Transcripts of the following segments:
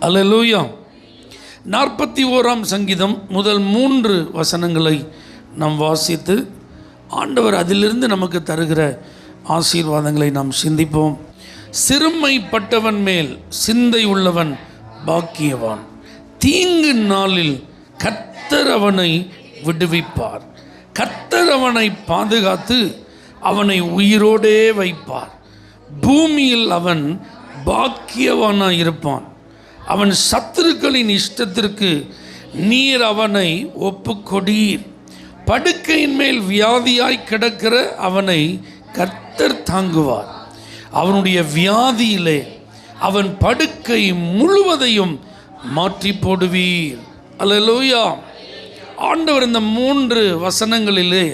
அல்லேலூயா. 41ஆம் சங்கீதம் முதல் 3 வசனங்களை நாம் வாசித்து ஆண்டவர் அதிலிருந்து நமக்கு தருகிற ஆசீர்வாதங்களை நாம் சிந்திப்போம். சிறுமைப்பட்டவன் மேல் சிந்தை உள்ளவன் பாக்கியவான். தீங்கு நாளில் கர்த்தர் அவனை விடுவிப்பார். கர்த்தர் அவனை பாதுகாத்து அவனை உயிரோடே வைப்பார். பூமியில் அவன் பாக்கியவானாய் இருப்பான். அவன் சத்துருக்களின் இஷ்டத்திற்கு நீர் அவனை ஒப்புக்கொடீர். படுக்கையின் மேல் வியாதியாய் கிடக்கிற அவனை கர்த்தர் தாங்குவார். அவனுடைய வியாதியிலே அவன் படுக்கை முழுவதையும் மாற்றி போடுவீர். அல்லேலூயா. ஆண்டவர் இந்த 3 வசனங்களிலே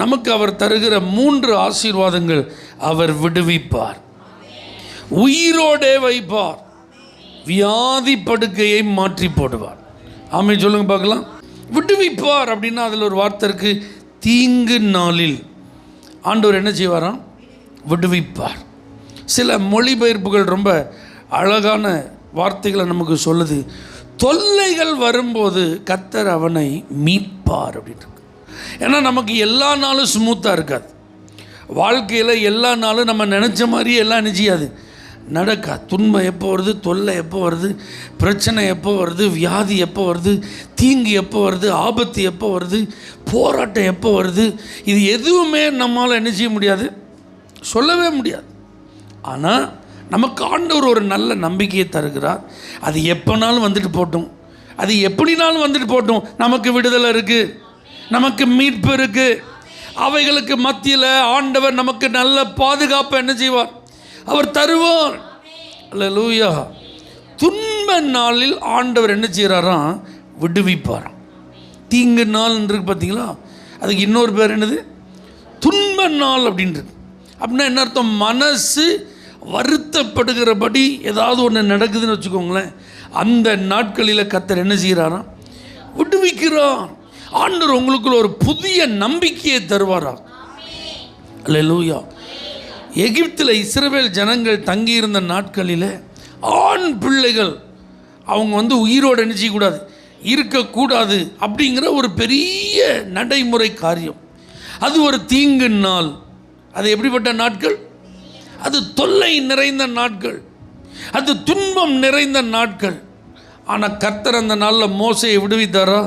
நமக்கு அவர் தருகிற 3 ஆசீர்வாதங்கள். அவர் விடுவிப்பார், உயிரோடே வைப்பார், வியாதி படுக்கையை மாற்றி போடுவார். ஆமென் சொல்லுங்க பார்க்கலாம். விடுவிப்பார் அப்படின்னா அதில் ஒரு வார்த்தை இருக்கு, தீங்கு நாளில் ஆண்டவர் என்ன செய்வாராம்? விடுவிப்பார். சில மொழிபெயர்ப்புகள் ரொம்ப அழகான வார்த்தைகளை நமக்கு சொல்லுது. தொல்லைகள் வரும்போது கர்த்தர் அவனை மீட்பார் அப்படின்னு. ஏன்னா நமக்கு எல்லா நாளும் ஸ்மூத்தாக இருக்காது. வாழ்க்கையில் எல்லா நாளும் நம்ம நினச்ச மாதிரியே எல்லாம் நிச்சயாது நடக்கா. துன்பம் எப்போ வருது, தொல்லை எப்போ வருது, பிரச்சனை எப்போ வருது, வியாதி எப்போ வருது, தீங்கு எப்போ வருது, ஆபத்து எப்போ வருது, போராட்டம் எப்போ வருது, இது எதுவுமே நம்மளால் என்ன செய்ய முடியாது, சொல்லவே முடியாது. ஆனால் நமக்கு ஆண்டவர் ஒரு நல்ல நம்பிக்கையை தருகிறார். அது எப்போனாலும் வந்துட்டு போட்டும், அது எப்படினாலும் வந்துட்டு போட்டும், நமக்கு விடுதலை இருக்குது, நமக்கு மீட்பு இருக்குது. அவைகளுக்கு மத்தியில் ஆண்டவர் நமக்கு நல்ல பாதுகாப்பு என்ன செய்வார்? அவர் தருவார். அல்லேலூயா. துன்ப நாளில் ஆண்டவர் என்ன செய்கிறாராம்? விடுவிப்பார். தீங்கு நாள் இருக்கு பார்த்தீங்களா, அதுக்கு இன்னொரு பேர் என்னது? துன்ப நாள் அப்படின்றது. அப்படின்னா என்ன அர்த்தம்? மனசு வருத்தப்படுகிறபடி ஏதாவது ஒன்று நடக்குதுன்னு வச்சுக்கோங்களேன், அந்த நாட்களில் கர்த்தர் என்ன செய்கிறாராம்? விடுவிக்கிறார். ஆண்டவர் உங்களுக்குள்ள ஒரு புதிய நம்பிக்கையை தருவாரா? அல்லேலூயா. எகிப்தில் இஸ்ரவேல் ஜனங்கள் தங்கியிருந்த நாட்களில் ஆண் பிள்ளைகள் அவங்க உயிரோடு என்ன செய்யக்கூடாது, இருக்கக்கூடாது அப்படிங்கிற ஒரு பெரிய நடைமுறை காரியம். அது ஒரு தீங்கு நாள். அது எப்படிப்பட்ட நாட்கள்? அது தொல்லை நிறைந்த நாட்கள், அது துன்பம் நிறைந்த நாட்கள். ஆனால் கர்த்தர் அந்த நாளில் மோசையை விடுவித்தாரா?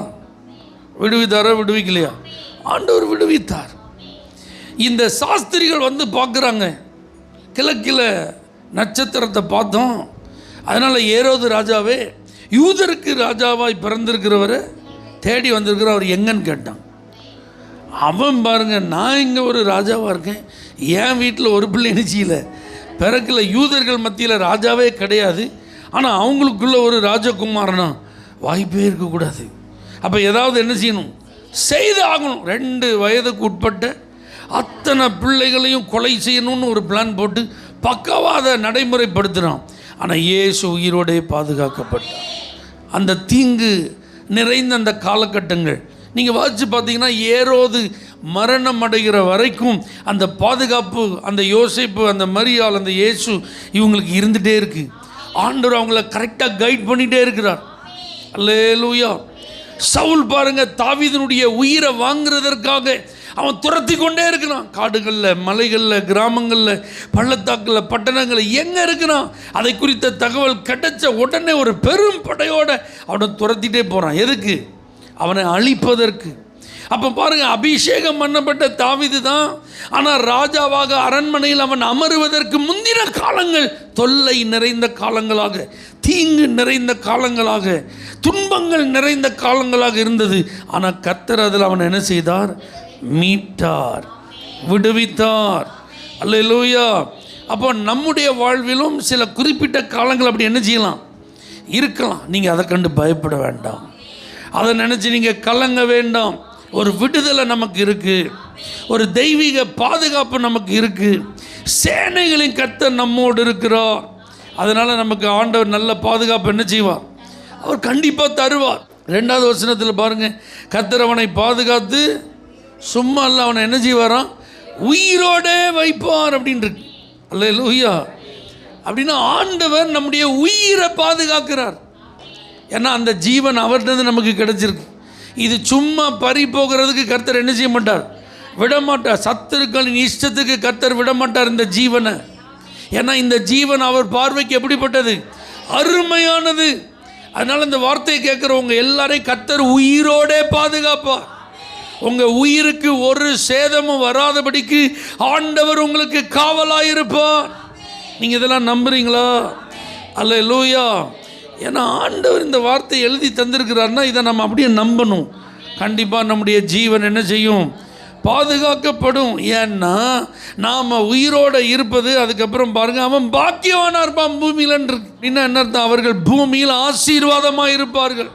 விடுவிக்கலையா? ஆண்டவர் விடுவித்தார். இந்த சாஸ்திரிகள் பார்க்குறாங்க, கிழக்கில் நட்சத்திரத்தை பார்த்தோம், அதனால் ஏரோது ராஜாவே, யூதருக்கு ராஜாவாய் பிறந்திருக்கிறவரை தேடி வந்திருக்கிற அவர் எங்கன்னு கேட்டான். அவன் பாருங்க, நான் இங்கே ஒரு ராஜாவாக இருக்கேன், என் வீட்டில் ஒரு பிள்ளை நிச்சயில பிறக்கல, யூதர்கள் மத்தியில் ராஜாவே கிடையாது, ஆனால் அவங்களுக்குள்ள ஒரு ராஜகுமாரனா வாய்ப்பே இருக்கக்கூடாது. அப்போ ஏதாவது என்ன செய்யணும்? செய்து ஆகணும். 2 வயதுக்கு உட்பட்ட அத்தனை பிள்ளைகளையும் கொலை செய்யணும்னு ஒரு பிளான் போட்டு பக்கவாத நடைமுறைப்படுத்துகிறான். ஆனால் இயேசு உயிரோடே பாதுகாக்கப்பட்டார். அந்த தீங்கு நிறைந்த அந்த காலகட்டங்கள் நீங்கள் வாசித்து பார்த்தீங்கன்னா, ஏரோது மரணம் அடைகிற வரைக்கும் அந்த பாதுகாப்பு, அந்த யோசேப்பு, அந்த மரியாள், அந்த இயேசு இவங்களுக்கு இருந்துகிட்டே இருக்குது. ஆண்டவர் அவங்கள கரெக்டாக கைட் பண்ணிகிட்டே இருக்கிறார். அல்லேலூயா. சவுல் பாருங்க, தாவீதினுடைய உயிரை வாங்குறதற்காக அவன் துரத்தி கொண்டே இருக்கிறான். காடுகளில், மலைகளில், கிராமங்களில், பள்ளத்தாக்கில், பட்டணங்களில் எங்கே இருக்கிறான், அதை குறித்த தகவல் கிடைச்ச உடனே ஒரு பெரும் படையோடு அவனை துரத்திட்டே போகிறான். எதுக்கு? அவனை அழிப்பதற்கு. அப்போ பாருங்கள், அபிஷேகம் பண்ணப்பட்ட தாவீது தான், ஆனால் ராஜாவாக அரண்மனையில் அவன் அமருவதற்கு முந்தின காலங்கள் தொல்லை நிறைந்த காலங்களாக, தீங்கு நிறைந்த காலங்களாக, துன்பங்கள் நிறைந்த காலங்களாக இருந்தது. ஆனால் கர்த்தர் அதில் அவன் என்ன செய்தார்? மீட்டார், விடுவித்தார். அல்லேலூயா. அப்போ நம்முடைய வாழ்விலும் சில குறிப்பிட்ட காலங்கள் அப்படி என்ன செய்யலாம், இருக்கலாம். நீங்கள் அதை கண்டு பயப்பட வேண்டாம், அதை நினச்சி நீங்கள் கலங்க வேண்டாம். ஒரு விடுதலை நமக்கு இருக்குது, ஒரு தெய்வீக பாதுகாப்பு நமக்கு இருக்குது. சேனைகளின் கர்த்தர் நம்மோடு இருக்கிறார். அதனால் நமக்கு ஆண்டவர் நல்ல பாதுகாப்பு என்ன செய்வார்? அவர் கண்டிப்பாக தருவார். 2வது வசனத்தில் பாருங்கள், கர்த்தர் அவனை பாதுகாத்து சும்மா இல்லை, அவனை என்ன செய்வாராம்? உயிரோடே வைப்பார் அப்படின்ட்டு. அல்லேலூயா. அப்படின்னா ஆண்டவர் நம்முடைய உயிரை பாதுகாக்கிறார். ஏன்னா அந்த ஜீவன் அவர்கிட்ட நமக்கு கிடைச்சிருக்கு. இது சும்மா பறி போகிறதுக்கு கர்த்தர் என்ன செய்ய மாட்டார், விடமாட்டார். சத்துருக்களின் இஷ்டத்துக்கு கர்த்தர் விடமாட்டார் இந்த ஜீவனை. ஏன்னா இந்த ஜீவன் அவர் பார்வைக்கு எப்படிப்பட்டது, அருமையானது. அதனால் இந்த வார்த்தையை கேட்குறவங்க எல்லாரையும் கர்த்தர் உயிரோடே பாதுகாப்பார். உங்கள் உயிருக்கு ஒரு சேதமும் வராதபடிக்கு ஆண்டவர் உங்களுக்கு காவலாயிருப்பார். நீங்கள் இதெல்லாம் நம்புறீங்களா? அல்லேலூயா. ஏன்னா ஆண்டவர் இந்த வார்த்தையை எழுதி தந்திருக்கிறார்னா இதை நம்ம அப்படியே நம்பணும். கண்டிப்பாக நம்முடைய ஜீவன் என்ன செய்யும், பாதுகாக்கப்படும். ஏன்னா நாம் உயிரோடு இருப்பது, அதுக்கப்புறம் பாருங்கள், அவன் பாக்கியவானாக இருப்பான் பூமியில். என்ன அர்த்தம், அவர்கள் பூமியில் ஆசீர்வாதமாக இருப்பார்கள்.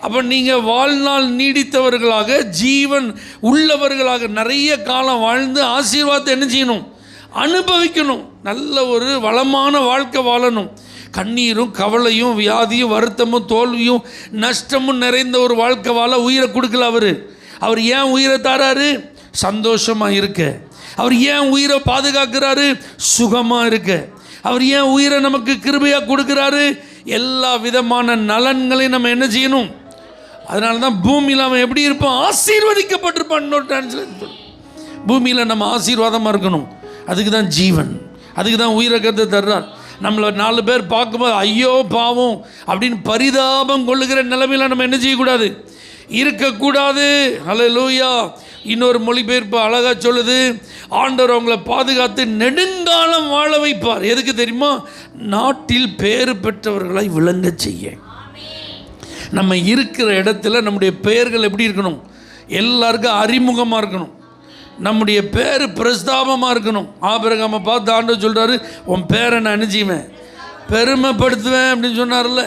அப்போ நீங்கள் வாழ்நாள் நீடித்தவர்களாக, ஜீவன் உள்ளவர்களாக, நிறைய காலம் வாழ்ந்து ஆசீர்வாதத்தை என்ன செய்யணும், அனுபவிக்கணும். நல்ல ஒரு வளமான வாழ்க்கை வாழணும். கண்ணீரும் கவலையும் வியாதியும் வருத்தமும் தோல்வியும் நஷ்டமும் நிறைந்த ஒரு வாழ்க்கை வாழ உயிரை கொடுக்கல அவர் ஏன் உயிரை தாராரு, சந்தோஷமாக இருக்க. அவர் ஏன் உயிரை பாதுகாக்கிறாரு, சுகமாக இருக்க. அவர் ஏன் உயிரை நமக்கு கிருபையாக கொடுக்குறாரு, எல்லா விதமான நலன்களையும் நம்ம என்ன செய்யணும். அதனால தான் பூமியில் அவன் எப்படி இருப்பான், ஆசீர்வதிக்கப்பட்டிருப்பான். இன்னொரு டிரான்ஸ்லேஷன், பூமியில் நம்ம ஆசீர்வாதமாக இருக்கணும். அதுக்கு தான் ஜீவன், அதுக்கு தான் உயிரை கருத்து தர்றார். நம்மளை 4 பேர் பார்க்கும்போது ஐயோ பாவம் அப்படின்னு பரிதாபம் கொள்ளுகிற நிலைமையில் நம்ம என்ன செய்யக்கூடாது, இருக்கக்கூடாது. அல்லேலூயா. இன்னொரு மொழிபெயர்ப்பு அழகாக சொல்லுது, ஆண்டவர் அவங்களை பாதுகாத்து நெடுங்காலம் வாழ வைப்பார். எதுக்கு தெரியுமா, நாட்டில் பேறு பெற்றவர்களை விளங்க செய்ய. நம்ம இருக்கிற இடத்துல நம்முடைய பெயர்கள் எப்படி இருக்கணும், எல்லாருக்கும் அறிமுகமாக இருக்கணும். நம்முடைய பேர் பிரஸ்தாபமாக இருக்கணும். ஆபிரகாமை பார்த்து ஆண்டவர் சொல்கிறாரு, உன் பேரை நான் நினைச்சுவேன், பெருமைப்படுத்துவேன் அப்படின்னு சொன்னார்ல.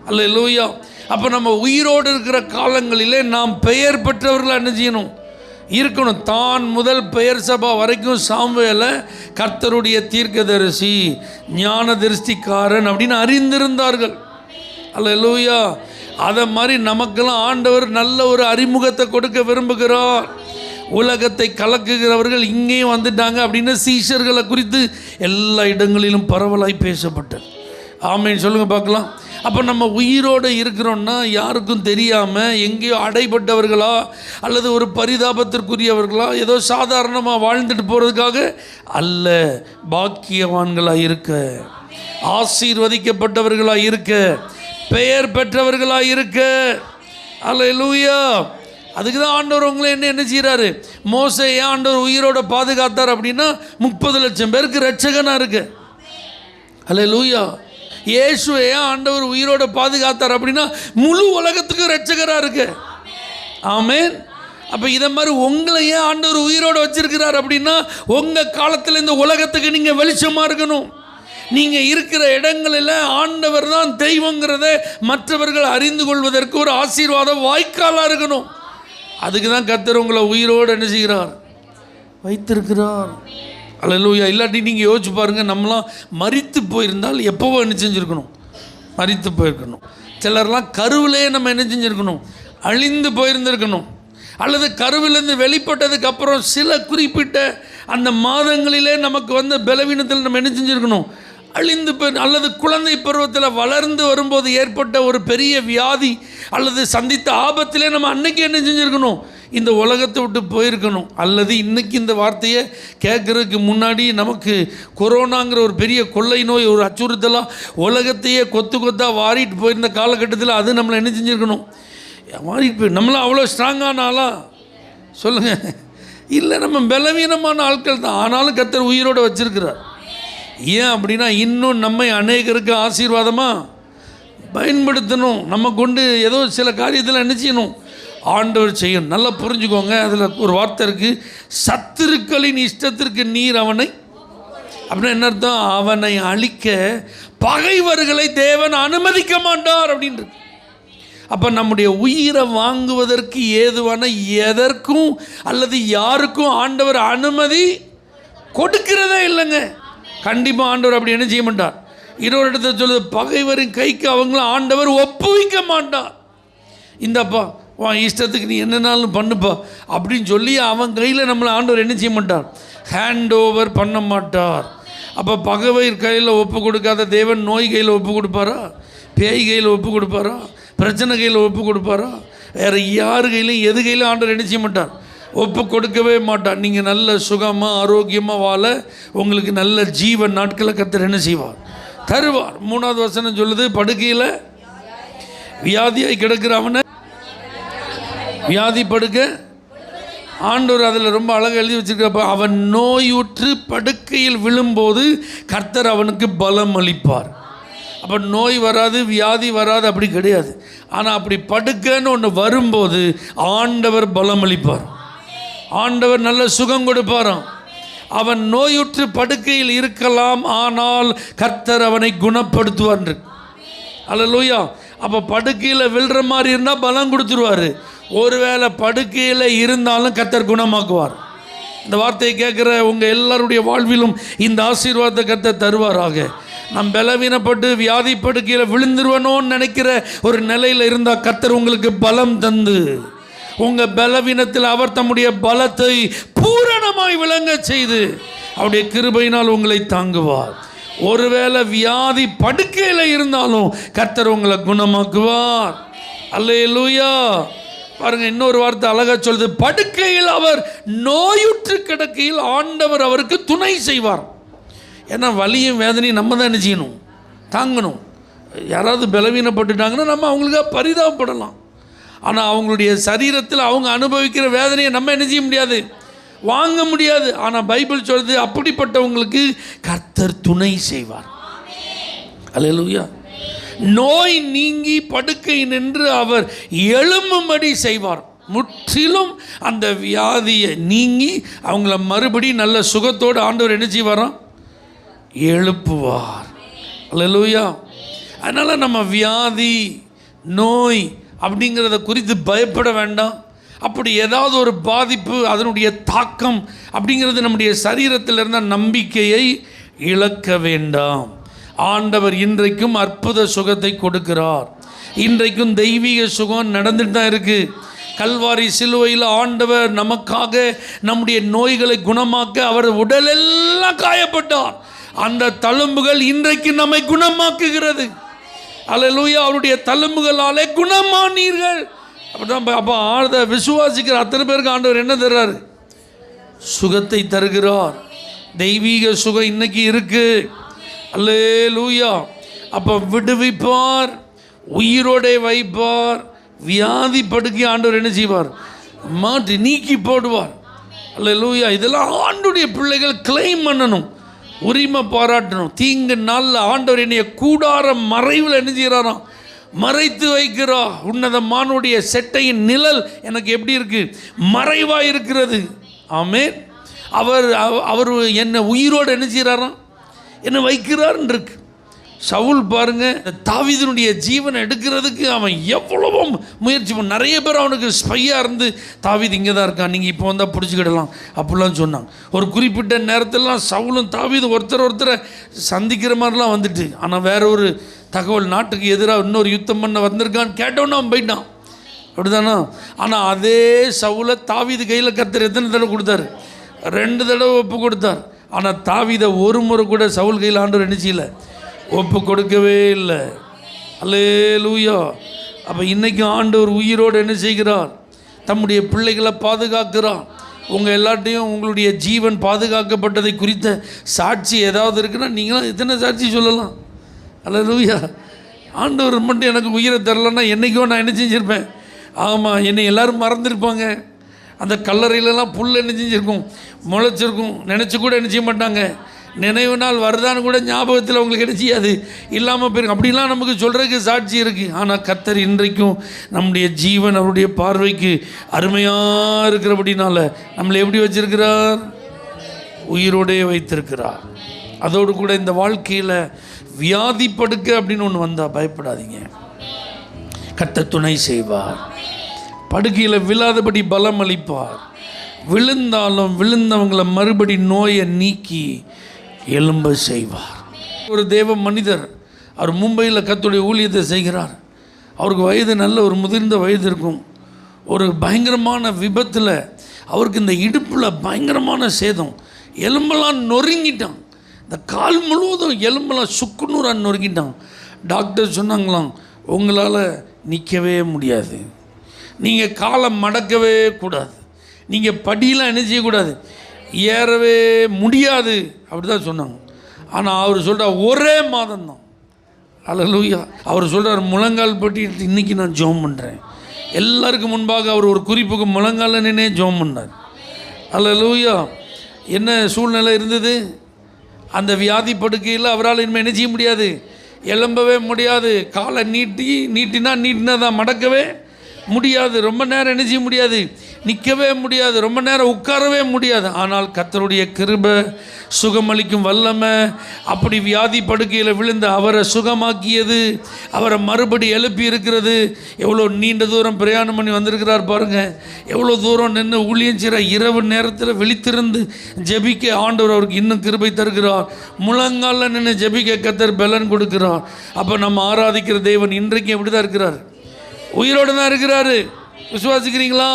அல்லேலூயா. அப்போ நம்ம உயிரோடு இருக்கிற காலங்களிலே நாம் பெயர் பெற்றவர்களை என்ன செய்யணும், இருக்கணும். தான் முதல் பெயர் சபா வரைக்கும் சாமுவேலை கர்த்தருடைய தீர்க்கதரிசி, ஞான திருஷ்டிக்காரன் அப்படின்னு அறிந்திருந்தார்கள். அல்லேலூயா. அதை மாதிரி நமக்கெல்லாம் ஆண்டவர் நல்ல ஒரு அறிமுகத்தை கொடுக்க விரும்புகிறார். உலகத்தை கலக்குகிறவர்கள் இங்கேயும் வந்துட்டாங்க அப்படின்னு சீஷர்களை குறித்து எல்லா இடங்களிலும் பரவலாய் பேசப்பட்டது. ஆமேன்னு சொல்லுங்கள் பார்க்கலாம். அப்போ நம்ம உயிரோடு இருக்கிறோன்னா யாருக்கும் தெரியாமல் எங்கேயோ அடைபட்டவர்களா அல்லது ஒரு பரிதாபத்திற்குரியவர்களா ஏதோ சாதாரணமாக வாழ்ந்துட்டு போகிறதுக்காக அல்ல, பாக்கியவான்களாக இருக்க, ஆசீர்வதிக்கப்பட்டவர்களாக இருக்க, பெயர் பெற்றவர்களாக இருக்க. அல்லேலூயா. அதுக்கு தான் ஆண்டவர் உங்களை என்ன செய்கிறாரு, மோசே ஏன் ஆண்டவர் உயிரோட பாதுகாத்தார் அப்படின்னா 30 லட்சம் பேருக்கு ரட்சகனாக இருக்கு. அல்லேலூயா. இயேசுவை ஏன் ஆண்டவர் உயிரோட பாதுகாத்தார் அப்படின்னா முழு உலகத்துக்கு ரட்சகராக இருக்கு. ஆமென். அப்போ இதை மாதிரி உங்களை ஏன் ஆண்டவர் உயிரோடு வச்சிருக்கிறார் அப்படின்னா உங்கள் காலத்தில் இந்த உலகத்துக்கு நீங்கள் வெளிச்சமாக இருக்கணும். நீங்கள் இருக்கிற இடங்களில் ஆண்டவர் தான் தெய்வங்கிறத மற்றவர்கள் அறிந்து கொள்வதற்கு ஒரு ஆசீர்வாத வாய்க்காலாக இருக்கணும். அதுக்கு தான் கர்த்தர் உங்களை உயிரோடு என்ன செய்கிறார், வைத்திருக்கிறார். அல்லேலூயா. இல்லாட்டி நீங்கள் யோசிச்சு பாருங்கள், நம்மளாம் மரித்து போயிருந்தால் எப்போவோ என்ன செஞ்சுருக்கணும், மரித்து போயிருக்கணும். சிலர்லாம் கருவிலே நம்ம என்ன செஞ்சுருக்கணும், அழிந்து போயிருந்திருக்கணும். அல்லது கருவிலேருந்து வெளிப்பட்டதுக்கு அப்புறம் சில குறிப்பிட்ட அந்த மாதங்களிலே நமக்கு வந்த பலவீனத்தில் நம்ம என்ன செஞ்சுருக்கணும், அழிந்து போய், அல்லது குழந்தை பருவத்தில் வளர்ந்து வரும்போது ஏற்பட்ட ஒரு பெரிய வியாதி அல்லது சந்தித்த ஆபத்திலே நம்ம அன்னைக்கு என்ன செஞ்சுருக்கணும், இந்த உலகத்தை விட்டு போயிருக்கணும். அல்லது இன்றைக்கி இந்த வார்த்தையை கேட்குறதுக்கு முன்னாடி நமக்கு கொரோனாங்கிற ஒரு பெரிய கொள்ளை நோய், ஒரு அச்சுறுத்தலாக உலகத்தையே கொத்தாக வாரிட்டு போயிருந்த காலகட்டத்தில் அது நம்மளை என்ன செஞ்சுருக்கணும், வாரிட்டு போய். நம்மளாம் அவ்வளோ ஸ்ட்ராங்கான ஆளா சொல்லுங்கள்? இல்லை, நம்ம பலவீனமான ஆட்கள் தான். ஆனாலும் கர்த்தர் உயிரோடு வச்சிருக்கிறார். ஏன் அப்படின்னா இன்னும் நம்மை அநேகருக்கு ஆசீர்வாதமாக பயன்படுத்தணும். நம்ம கொண்டு ஏதோ சில காரியத்தில் என்ன செய்யணும், ஆண்டவர் செய்யணும். நல்லா புரிஞ்சுக்கோங்க. அதில் ஒரு வார்த்தை இருக்குது, சத்துருக்களின் இஷ்டத்திற்கு நீர் அவனை, அப்படின்னா என்ன அர்த்தம், அவனை அழிக்க பகைவர்களை தேவன் அனுமதிக்க மாட்டார் அப்படின்றது. அப்போ நம்முடைய உயிரை வாங்குவதற்கு ஏதுவான எதற்கும் அல்லது யாருக்கும் ஆண்டவர் அனுமதி கொடுக்கிறதே இல்லைங்க. கண்டிப்பாக ஆண்டவர் அப்படி என்ன செய்ய மாட்டார். இன்னொரு இடத்துல சொல்லுது, பகைவரின் கைக்கு அவங்கள ஆண்டவர் ஒப்புவிக்க மாட்டார். இந்தப்பா உன் இஷ்டத்துக்கு நீ என்னன்னாலும் பண்ணுப்பா அப்படின்னு சொல்லி அவன் கையில் நம்மளை ஆண்டவர் என்ன செய்ய மாட்டார், ஹேண்ட் ஓவர் பண்ண மாட்டார். அப்போ பகைவர் கையில் ஒப்பு கொடுக்காத தேவன் நோய் கையில் ஒப்பு கொடுப்பாரா, பேய் கையில் ஒப்பு கொடுப்பாரா, பிரச்சனை கையில் ஒப்பு கொடுப்பாரா? வேறு யார் கையிலையும் எது கையிலும் ஆண்டவர் என்ன செய்ய மாட்டார், ஒப்பு கொடுக்கவே மாட்டார். நீங்கள் நல்ல சுகமாக ஆரோக்கியமாக வாழ உங்களுக்கு நல்ல ஜீவன் நாட்களை கர்த்தர் என்ன செய்வார், தருவார். 3வது வசனம் சொல்லுது, படுக்கையில் வியாதியாய் கிடக்கிற அவனை வியாதி படுக்க ஆண்டவர் அதில் ரொம்ப அழகாக எழுதி வச்சிருக்கிறப்ப, அவன் நோயுற்று படுக்கையில் விழும்போது கர்த்தர் அவனுக்கு பலம் அளிப்பார். அப்போ நோய் வராது, வியாதி வராது, அப்படி கிடையாது. ஆனால் அப்படி படுக்கைன்னு ஒன்று வரும்போது ஆண்டவர் பலம் அளிப்பார், ஆண்டவர் நல்ல சுகம் கொடுப்பாராம். அவன் நோயுற்று படுக்கையில் இருக்கலாம், ஆனால் கர்த்தர் அவனை குணப்படுத்துவார். அல்லேலூயா. அப்போ படுக்கையில் விழுற மாதிரி இருந்தால் பலம் கொடுத்துருவார். ஒருவேளை படுக்கையில் இருந்தாலும் கர்த்தர் குணமாக்குவார். இந்த வார்த்தையை கேட்குற உங்கள் எல்லாருடைய வாழ்விலும் இந்த ஆசீர்வாதத்தை கர்த்தர் தருவாராக. நம் பலவீனப்பட்டு வியாதி படுக்கையில் விழுந்துருவனோன்னு நினைக்கிற ஒரு நிலையில் இருந்தால் கர்த்தர் உங்களுக்கு பலம் தந்து உங்கள் பலவீனத்தில் அவர் தம்முடைய பலத்தை பூரணமாய் விளங்க செய்து அவருடைய கிருபையினால் உங்களை தாங்குவார். ஒருவேளை வியாதி படுக்கையில் இருந்தாலும் கர்த்தர் உங்களை குணமாக்குவார். அல்லேலூயா. பாருங்க, இன்னொரு வார்த்தை அழகா சொல்லுது, படுக்கையில் அவர் நோயுற்று கிடக்கையில் ஆண்டவர் அவருக்கு துணை செய்வார். ஏன்னா வலியும் வேதனையும் நம்ம தான் என்ன செய்யணும், தாங்கணும். யாராவது பலவீனப்பட்டுட்டாங்கன்னா நம்ம அவங்களுக்காக பரிதாபப்படலாம். ஆனால் அவங்களுடைய சரீரத்தில் அவங்க அனுபவிக்கிற வேதனையை நம்ம என்ன செய்ய முடியாது, வாங்க முடியாது. ஆனால் பைபிள் சொல்லுது, அப்படிப்பட்டவங்களுக்கு கர்த்தர் துணை செய்வார். அல்லேலூயா. நோய் நீங்கி படுக்கை நின்று அவர் எழும்பும்படி செய்வார். முற்றிலும் அந்த வியாதியை நீங்கி அவங்கள மறுபடி நல்ல சுகத்தோடு ஆண்டவர் என்ன செய்வாராம், எழுப்புவார். அல்லேலூயா. அதனால் நம்ம வியாதி நோய் அப்படிங்கிறத குறித்து பயப்பட வேண்டாம். அப்படி ஏதாவது ஒரு பாதிப்பு, அதனுடைய தாக்கம் அப்படிங்கிறது நம்முடைய சரீரத்தில் இருந்த நம்பிக்கையை இழக்க வேண்டாம். ஆண்டவர் இன்றைக்கும் அற்புத சுகத்தை கொடுக்கிறார். இன்றைக்கும் தெய்வீக சுகம் நடந்துட்டு தான் இருக்குது. கல்வாரி சிலுவையில் ஆண்டவர் நமக்காக நம்முடைய நோய்களை குணமாக்க அவர் உடலெல்லாம் காயப்பட்டார். அந்த தழும்புகள் இன்றைக்கு நம்மை குணமாக்குகிறது. அல்லேலூயா. அவருடைய தழும்புகளாலே குணமானீர்கள். அப்படிதான். அப்போ ஆழ்ந்த விசுவாசிக்கிற அத்தனை பேருக்கு ஆண்டவர் என்ன தர்றாரு, சுகத்தை தருகிறார். தெய்வீக சுகம் இன்னைக்கு இருக்கு. அல்லேலூயா. அப்போ விடுவிப்பார், உயிரோட வைப்பார். வியாதி படுக்கை ஆண்டவர் என்ன செய்வார், மாற்றி நீக்கி போடுவார். அல்லேலூயா. இதெல்லாம் ஆண்டுடைய பிள்ளைகள் கிளைம் பண்ணணும், உரிமை பாராட்டணும். தீங்கு நாளில் ஆண்டவர் என்னைய கூடார மறைவில் என்ன செய்கிறாராம், மறைத்து வைக்கிறா. உன்னதமானுடைய செட்டையின் நிழல் எனக்கு எப்படி இருக்கு, மறைவாக இருக்கிறது. ஆமென். அவர் என்னை உயிரோடு என்ன செய்கிறாராம், என்ன வைக்கிறார்ன்னு இருக்கு. சவுல் பாருங்க, தாவீதினுடைய ஜீவனை எடுக்கிறதுக்கு அவன் எவ்வளவோ முயற்சி பண்ண. நிறைய பேர் அவனுக்கு ஸ்பையாக இருந்து தாவீது இங்கே தான் இருக்கான், நீங்கள் இப்போ வந்தால் பிடிச்சிக்கிடலாம் அப்படிலாம் சொன்னாங்க. ஒரு குறிப்பிட்ட நேரத்திலலாம் சவுலும் தாவீது ஒருத்தரை சந்திக்கிற மாதிரிலாம் வந்துட்டு, ஆனால் வேற ஒரு தகவல், நாட்டுக்கு எதிராக இன்னொரு யுத்தம் பண்ண வந்திருக்கான்னு கேட்டோன்னு அவன் போயிட்டான். அப்படிதானா? ஆனால் அதே சவுலை தாவீது கையில் கர்த்தர் எத்தனை தடவை கொடுத்தாரு, 2 தடவை ஒப்பு கொடுத்தார். ஆனால் தாவீதை ஒரு முறை கூட சவுல் கையில் ஆண்டவர் என்ன செய்யல, ஒப்பு கொடுக்கவே இல்லை. அல்லேலூயா. அப்போ இன்றைக்கும் ஆண்டவர் உயிரோடு என்ன செய்கிறார், தம்முடைய பிள்ளைகளை பாதுகாக்கிறார். உங்கள் எல்லாட்டையும் உங்களுடைய ஜீவன் பாதுகாக்கப்பட்டதை குறித்த சாட்சி ஏதாவது இருக்குன்னா நீங்களாம் எத்தனை சாட்சி சொல்லலாம். அல்லேலூயா. ஆண்டவர் மட்டும் எனக்கு உயிரை தரலன்னா என்றைக்கோ நான் என்ன செஞ்சுருப்பேன். ஆமாம், என்னை எல்லோரும் மறந்துருப்பாங்க. அந்த கல்லறையிலலாம் புல் என்ன செஞ்சுருக்கும், முளைச்சிருக்கும். நினச்சி கூட என்ன செய்ய மாட்டாங்க, நினைவு நாள் வருதான்னு கூட ஞாபகத்தில் அவங்களுக்கு என்ன செய்யாது, இல்லாமல் போயிருக்கும். அப்படிலாம் நமக்கு சொல்கிறதுக்கு சாட்சி இருக்குது. ஆனால் கர்த்தர் இன்றைக்கும் நம்முடைய ஜீவன் அவருடைய பார்வைக்கு அருமையாக இருக்கிறபடினால நம்மளை எப்படி வச்சிருக்கிறார், உயிரோடே வைத்திருக்கிறார். அதோடு கூட இந்த வாழ்க்கையில் வியாதி படுக்க அப்படின்னு ஒன்று வந்தால் பயப்படாதீங்க, கர்த்தர் துணை செய்வார். படுக்கையில் விழாதபடி பலம் அளிப்பார். விழுந்தாலும் விழுந்தவங்களை மறுபடி நோயை நீக்கி எழும்ப செய்வார். ஒரு தேவ மனிதர், அவர் மும்பையில் கர்த்தருடைய ஊழியத்தை செய்கிறார். அவருக்கு வயது நல்ல ஒரு முதிர்ந்த வயது இருக்கும். ஒரு பயங்கரமான விபத்தில் அவருக்கு இந்த இடுப்பில் பயங்கரமான சேதம், எலும்பெல்லாம் நொறுங்கிட்டான். இந்த கால் முழுவதும் எலும்பெல்லாம் சுக்குநூறாக நொறுங்கிட்டான். டாக்டர் சொன்னாங்களாம், உங்களால் நிற்கவே முடியாது. நீங்கள் காலை மடக்கவே கூடாது. நீங்கள் படியெலாம் என்ன செய்யக்கூடாது, ஏறவே முடியாது. அப்படி தான் சொன்னாங்க. ஆனால் அவர் சொல்கிறார் ஒரே மாதம்தான். அல்லேலூயா. அவர் சொல்கிறார் முழங்கால் பட்டிட்டு இன்றைக்கி நான் ஜெபம் பண்ணுறேன். எல்லாருக்கும் முன்பாக அவர் ஒரு குறிப்புக்கு முழங்கால நின்னே ஜெபம் பண்ணார். அல்லேலூயா. என்ன சூழ்நிலை இருந்தது? அந்த வியாதி படுக்கையில் அவரால் இனிமேல் என்ன செய்ய முடியாது, எழும்பவே முடியாது. காலை நீட்டினா தான் மடக்கவே முடியாது. ரொம்ப நேரம் என்ன செய்ய முடியாது, நிற்கவே முடியாது. ரொம்ப நேரம் உட்காரவே முடியாது. ஆனால் கர்த்தருடைய கிருபை, சுகமளிக்கும் வல்லமை, அப்படி வியாதி படுக்கையில் விழுந்த அவரை சுகமாக்கியது, அவரை மறுபடி எழுப்பி இருக்கிறது. எவ்வளோ நீண்ட தூரம் பிரயாணம் பண்ணி வந்திருக்கிறார் பாருங்கள். எவ்வளோ தூரம் நின்று ஊழியம் செய்கிற, இரவு நேரத்தில் விழித்திருந்து ஜெபிக்க ஆண்டவர் அவருக்கு இன்னும் கிருபை தருகிறார். முழங்கால நின்று ஜெபிக்க கர்த்தர் பலன் கொடுக்கிறார். அப்போ நம்ம ஆராதிக்கிற தேவன் இன்றைக்கு எப்படி தான் இருக்கிறார், உயிரோடு தான் இருக்கிறாரு. விசுவாசிக்கிறீங்களா?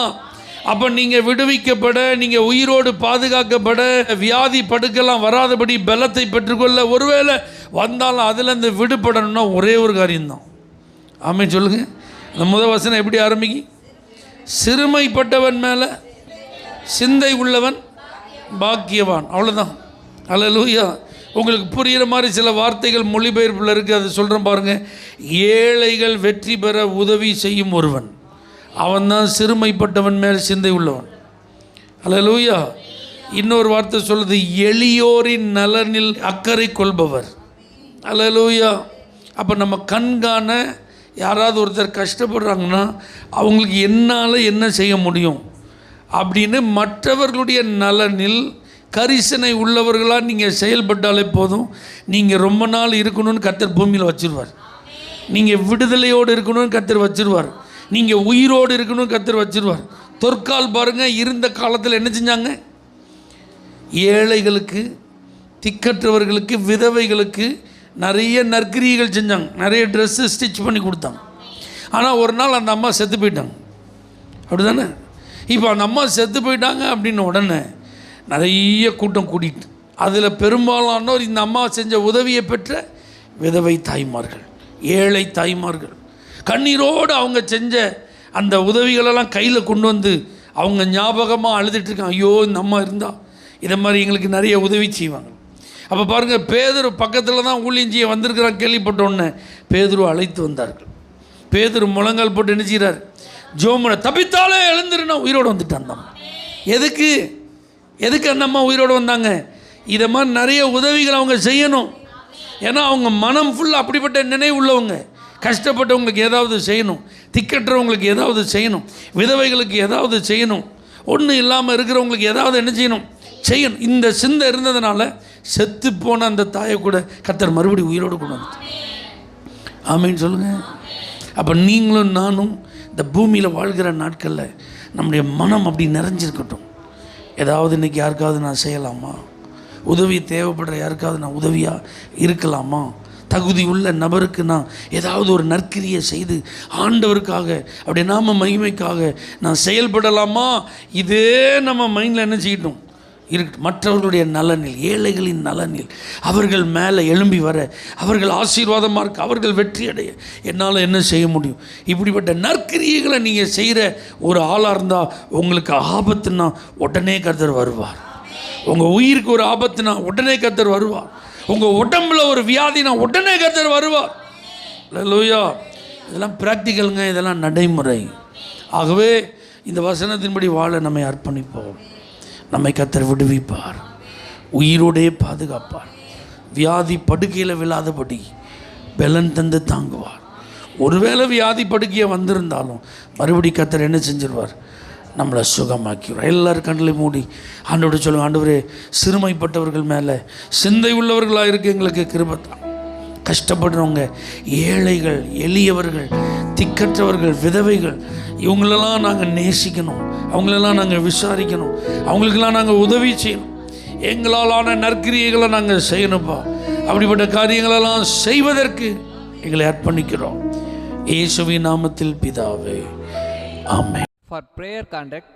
அப்போ நீங்கள் விடுவிக்கப்பட, நீங்கள் உயிரோடு பாதுகாக்கப்பட, வியாதி படுக்கலாம் வராதபடி பலத்தை பெற்றுக்கொள்ள, ஒருவேளை வந்தாலும் அதிலேருந்து விடுபடணும்னா ஒரே ஒரு காரியம்தான். ஆமென் சொல்லுங்கள். அந்த முதல் வசனம் எப்படி ஆரம்பிக்கு? சிறுமைப்பட்டவன் மேலே சிந்தை உள்ளவன் பாக்கியவான். அவ்வளோதான். அல்லேலூயா. உங்களுக்கு புரிகிற மாதிரி சில வார்த்தைகள் மொழிபெயர்ப்பில் இருக்குது, அதை சொல்கிறேன் பாருங்கள். ஏழைகள் வெற்றி பெற உதவி செய்யும் ஒருவன், அவன்தான் சிறுமைப்பட்டவன் மேல் சிந்தை உள்ளவன். அல்லேலூயா. இன்னொரு வார்த்தை சொல்லுது, எளியோரின் நலனில் அக்கறை கொள்பவர். அல்லேலூயா. அப்போ நம்ம கண்காண யாராவது ஒருத்தர் கஷ்டப்படுறாங்கன்னா அவங்களுக்கு என்னால் என்ன செய்ய முடியும் அப்படின்னு மற்றவர்களுடைய நலனில் கரிசனை உள்ளவர்களாக நீங்கள் செயல்பட்டாலே போதும். நீங்கள் ரொம்ப நாள் இருக்கணும்னு கர்த்தர் பூமியில் வச்சுருவார். நீங்கள் விடுதலையோடு இருக்கணும்னு கர்த்தர் வச்சுருவார். நீங்கள் உயிரோடு இருக்கணும்னு கர்த்தர் வச்சுருவார். தொற்கால் பாருங்கள், இருந்த காலத்தில் என்ன செஞ்சாங்க? ஏழைகளுக்கு, திக்கற்றவர்களுக்கு, விதவைகளுக்கு நிறைய நற்கிரியைகள் செஞ்சாங்க. நிறைய ட்ரெஸ்ஸு ஸ்டிச் பண்ணி கொடுத்தாங்க. ஆனால் ஒரு நாள் அந்த அம்மா செத்து போயிட்டாங்க. அப்படி தானே? இப்போ அந்த அம்மா செத்து போயிட்டாங்க அப்படின்னு உடனே நிறைய கூட்டம் கூட்டிட்டு, அதில் பெரும்பாலானோர் இந்த அம்மா செஞ்ச உதவியை பெற்ற விதவை தாய்மார்கள், ஏழை தாய்மார்கள், கண்ணீரோடு அவங்க செஞ்ச அந்த உதவிகளெல்லாம் கையில் கொண்டு வந்து அவங்க ஞாபகமாக அழுதுட்டுருக்காங்க. ஐயோ, இந்த அம்மா இருந்தால் இதை மாதிரி எங்களுக்கு நிறைய உதவி செய்வாங்க. அப்போ பாருங்கள், பேதுரு பக்கத்தில் தான் ஊழியம் செய்ய வந்திருக்கிறான். கேள்விப்பட்டோன்னே பேதுரு அழைத்து வந்தார்கள். பேதுரு முழங்கால் போட்டு என்ன செய்கிறார்? ஜோமனை தப்பித்தாலே எழுந்துருன்னா உயிரோடு வந்துட்டான் அந்த அம்மா. எதுக்கு அந்த அம்மா உயிரோடு வந்தாங்க? இதை மாதிரி நிறைய உதவிகள் அவங்க செய்யணும். ஏன்னா அவங்க மனம் ஃபுல்லாக அப்படிப்பட்ட நினைவு உள்ளவங்க. கஷ்டப்பட்டவங்களுக்கு ஏதாவது செய்யணும், திக்கற்றவங்களுக்கு ஏதாவது செய்யணும், விதவைகளுக்கு ஏதாவது செய்யணும், ஒன்றும் இல்லாமல் இருக்கிறவங்களுக்கு ஏதாவது என்ன செய்யணும். இந்த சிந்தை இருந்ததுனால செத்து போன அந்த தாயை கூட கர்த்தர் மறுபடியும் உயிரோடு கொண்டு வந்துட்டார். ஆமீன் சொல்லுங்கள். அப்போ நீங்களும் நானும் இந்த பூமியில் வாழ்கிற நாட்களில் நம்முடைய மனம் அப்படி நிறைஞ்சிருக்கட்டும். ஏதாவது இன்றைக்கி யாருக்காவது நான் செய்யலாமா? உதவி தேவைப்படுற யாருக்காவது நான் உதவியாக இருக்கலாமா? தகுதி உள்ள நபருக்கு நான் ஏதாவது ஒரு நற்கிரியை செய்து ஆண்டவருக்காக, அப்படி நாம மகிமைக்காக நான் செயல்படலாமா? இதே நம்ம மைண்டில் என்ன செய்யட்டும் இருக்கட்டும். மற்றவர்களுடைய நலனில், ஏழைகளின் நலனில் அவர்கள் மேலே எழும்பி வர, அவர்கள் ஆசீர்வாதமாக இருக்க, அவர்கள் வெற்றி அடைய என்னால் என்ன செய்ய முடியும்? இப்படிப்பட்ட நற்கிரியைகளை நீங்கள் செய்கிற ஒரு ஆளாக இருந்தால் உங்களுக்கு ஆபத்துன்னா உடனே கர்த்தர் வருவார். உங்கள் உயிருக்கு ஒரு ஆபத்துனா உடனே கர்த்தர் வருவார். உங்கள் உடம்புல ஒரு வியாதினா உடனே கர்த்தர் வருவார். அல்லேலூயா. இதெல்லாம் ப்ராக்டிக்கலுங்க, இதெல்லாம் நடைமுறை. ஆகவே இந்த வசனத்தின்படி வாழ நம்மை அர்ப்பணிப்போம். நம்மை கர்த்தர் விடுவிப்பார், உயிரோடே பாதுகாப்பார், வியாதி படுக்கையில் விழாதபடி பலன் தந்து தாங்குவார். ஒருவேளை வியாதி படுக்கையை வந்திருந்தாலும் மறுபடி கர்த்தர் என்ன செஞ்சிருவார்? நம்மளை சுகமாக்கிடுவார். எல்லாரும் கண்களை மூடி ஆண்டவரை சொல்லுங்கள், ஆண்டவரே, சிறுமைப்பட்டவர்கள் மேலே சிந்தை உள்ளவர்களாக இருக்க எங்களுக்கு கிருபை தான். கஷ்டப்படுறவங்க, ஏழைகள், எளியவர்கள், திக்கற்றவர்கள், விதவைகள், இவங்களெல்லாம் நாங்கள் நேசிக்கணும், அவங்களெல்லாம் நாங்கள் விசாரிக்கணும், அவங்களுக்கெல்லாம் நாங்கள் உதவி செய்யணும். எங்களாலான நற்கிரியைகளை நாங்கள் செய்யணும்ப்பா. அப்படிப்பட்ட காரியங்களெல்லாம் செய்வதற்கு எங்களை அர்ப்பணிக்கிறோம். இயேசுவின் நாமத்தில் பிதாவே, ஆமென். For prayer contact,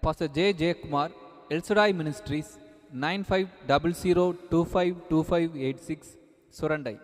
Pastor J. Kumar, El Shaddai Ministries, 9500252586, Surandai.